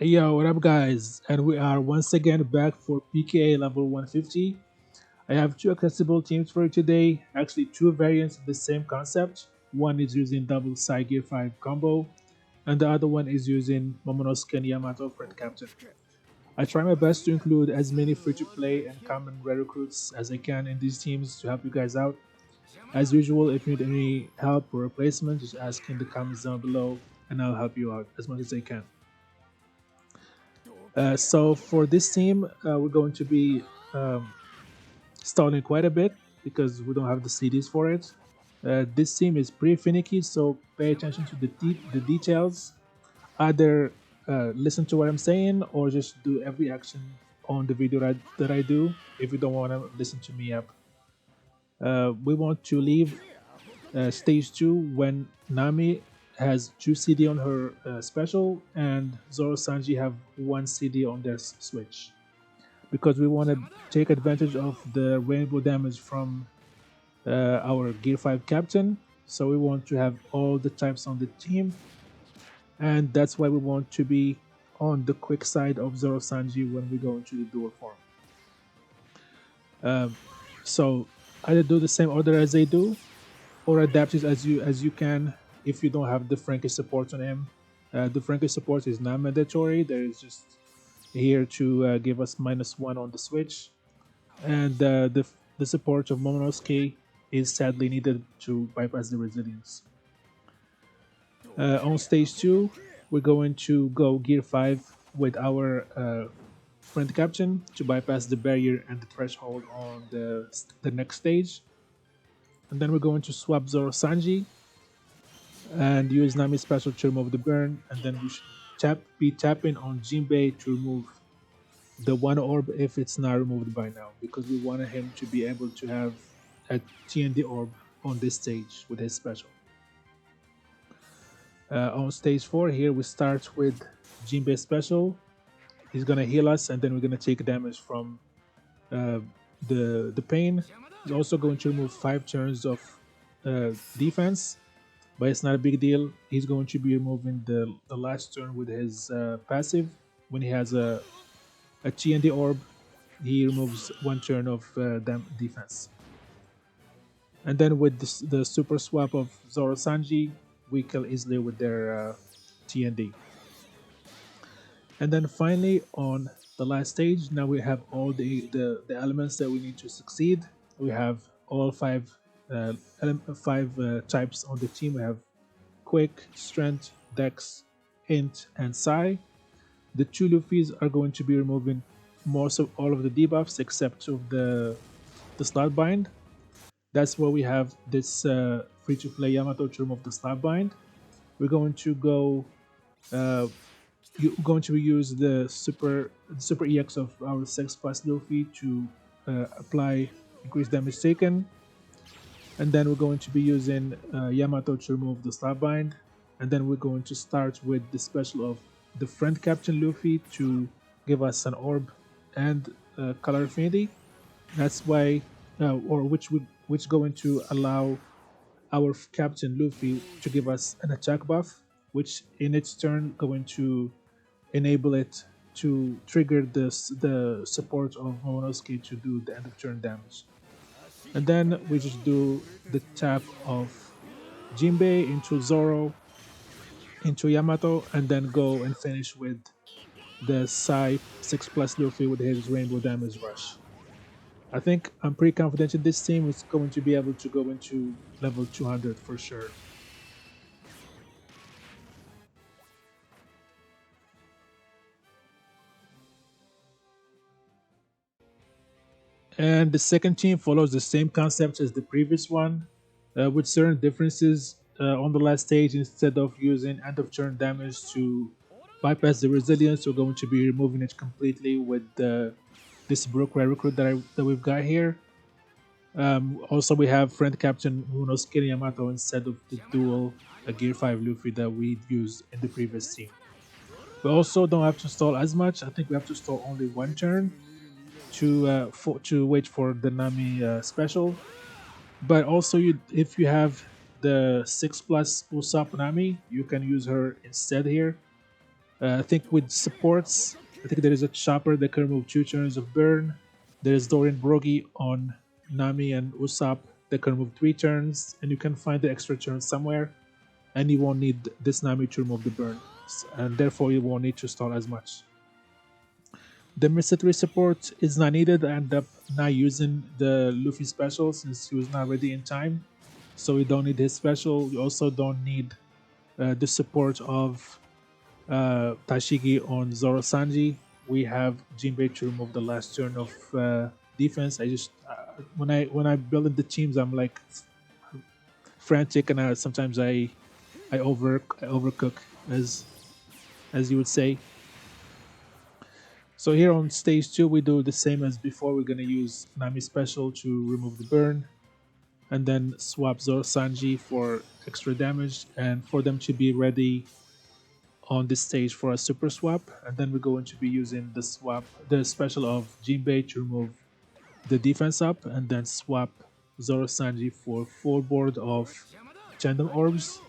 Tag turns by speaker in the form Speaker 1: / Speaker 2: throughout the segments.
Speaker 1: Yo, what up, guys? And we are once again back for PKA level 150. I have two accessible teams for you today. Actually, two variants of the same concept. One is using double side gear 5 combo, and the other one is using Momonosuke and Yamato Friend Captain. I try my best to include as many free to play and common rare recruits as I can in these teams to help you guys out. As usual, if you need any help or replacement, just ask in the comments down below, and I'll help you out as much as I can. So for this team, we're going to be um, stalling quite a bit because we don't have the CDs for it. This team is pretty finicky, so pay attention to the details. Either listen to what I'm saying or just do every action on the video that I do if you don't want to listen to me up. We want to leave stage 2 when Nami has 2 CD on her special and Zoro Sanji have 1 CD on their switch, because we want to take advantage of the rainbow damage from our Gear 5 captain. So we want to have all the types on the team, and that's why we want to be on the quick side of Zoro Sanji when we go into the dual form. Um, so either do the same order as they do, or adapt it as you can if you don't have the Frankie support on him. The Frankie support is not mandatory. There is just here to give us -1 on the switch, and the support of Momonosuke is sadly needed to bypass the resilience. On stage 2, we're going to go Gear 5 with our friend captain to bypass the barrier and the threshold on the next stage. And then we're going to swap Zoro Sanji and use Nami's special to remove the burn, and then we should be tapping on Jinbei to remove the one orb if it's not removed by now, because we wanted him to be able to have a TND orb on this stage with his special. On stage 4 here we start with Jinbei special. He's gonna heal us, and then we're gonna take damage from uh, the pain. He's also going to remove 5 turns of defense, but it's not a big deal. He's going to be removing the last turn with his passive. When he has a TND orb, he removes 1 turn of defense. And then with the super swap of Zoro Sanji, we kill easily with their TND. And then finally, on the last stage, now we have all the elements that we need to succeed. We have all five types on the team. We have Quick, Strength, Dex, Int, and Psi. The 2 Luffys are going to be removing most of all of the debuffs except of the slot bind. That's where we have this free-to-play Yamato to remove the slot bind. We're going to go. You're going to use the super EX of our 6+ Luffy to apply increased damage taken, and then we're going to be using Yamato to remove the slot bind, and then we're going to start with the special of the friend captain Luffy to give us an orb and color affinity. That's why, or which going to allow our captain Luffy to give us an attack buff, which in its turn going to enable it to trigger the support of Momonosuke to do the end of turn damage. And then we just do the tap of Jinbei into Zoro into Yamato, and then go and finish with the Psy 6+ Luffy with his rainbow damage rush. I think I'm pretty confident in this team is going to be able to go into level 200 for sure. And the second team follows the same concept as the previous one, with certain differences. On the last stage, instead of using end of turn damage to bypass the resilience, we're going to be removing it completely with this Brook Rare Recruit that we've got here. Also, we have friend captain Momonosuke Yamato instead of the dual Gear 5 Luffy that we used in the previous team. We also don't have to stall as much. I think we have to stall only 1 turn to wait for the Nami special. But also, if you have the 6+ Usopp Nami, you can use her instead here. I think with supports, I think there is a Chopper that can remove 2 turns of burn. There is Dorian Brogy on Nami and Usopp that can remove 3 turns, and you can find the extra turn somewhere, and you won't need this Nami to remove the burn, and therefore you won't need to stall as much. The Mr. 3 support is not needed. I end up not using the Luffy special since he was not ready in time, so we don't need his special. We also don't need the support of Tashigi on Zoro Sanji. We have Jinbei to remove the last turn of defense. I just when I build in the teams, I'm like frantic, and sometimes I overcook, as you would say. So here on stage 2, we do the same as before. We're gonna use Nami special to remove the burn, and then swap Zoro Sanji for extra damage, and for them to be ready on this stage for a super swap. And then we're going to be using the special of Jinbei to remove the defense up, and then swap Zoro Sanji for full board of Chandam Orbs.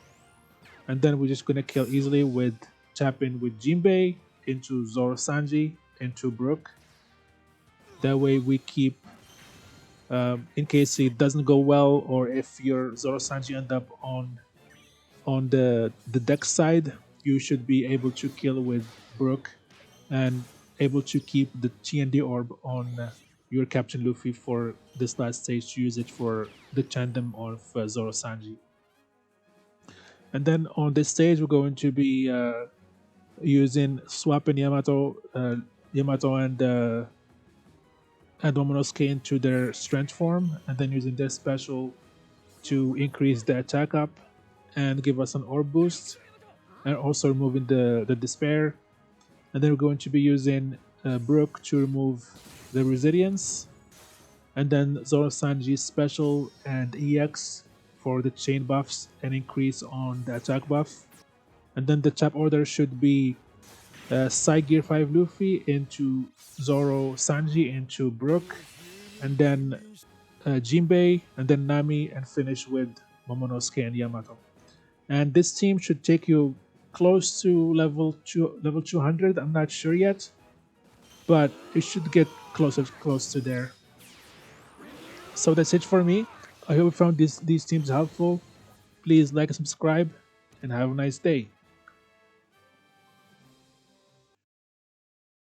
Speaker 1: And then we're just gonna kill easily with tapping with Jinbei into Zoro Sanji into Brook. That way we keep, in case it doesn't go well, or if your Zoro Sanji end up on the deck side, you should be able to kill with Brook and able to keep the TND orb on your Captain Luffy for this last stage to use it for the tandem of Zoro Sanji. And then on this stage, we're going to be using swapping Yamato and Momonosuke into their strength form, and then using their special to increase the attack up and give us an orb boost, and also removing the despair. And then we're going to be using Brook to remove the resilience, and then Zoro Sanji's special and EX for the chain buffs and increase on the attack buff. And then the top order should be Psy Gear 5 Luffy into Zoro Sanji into Brook, and then Jinbei, and then Nami, and finish with Momonosuke and Yamato. And this team should take you close to level 200. I'm not sure yet, but it should get close to there. So that's it for me. I hope you found these teams helpful. Please like and subscribe, and have a nice day.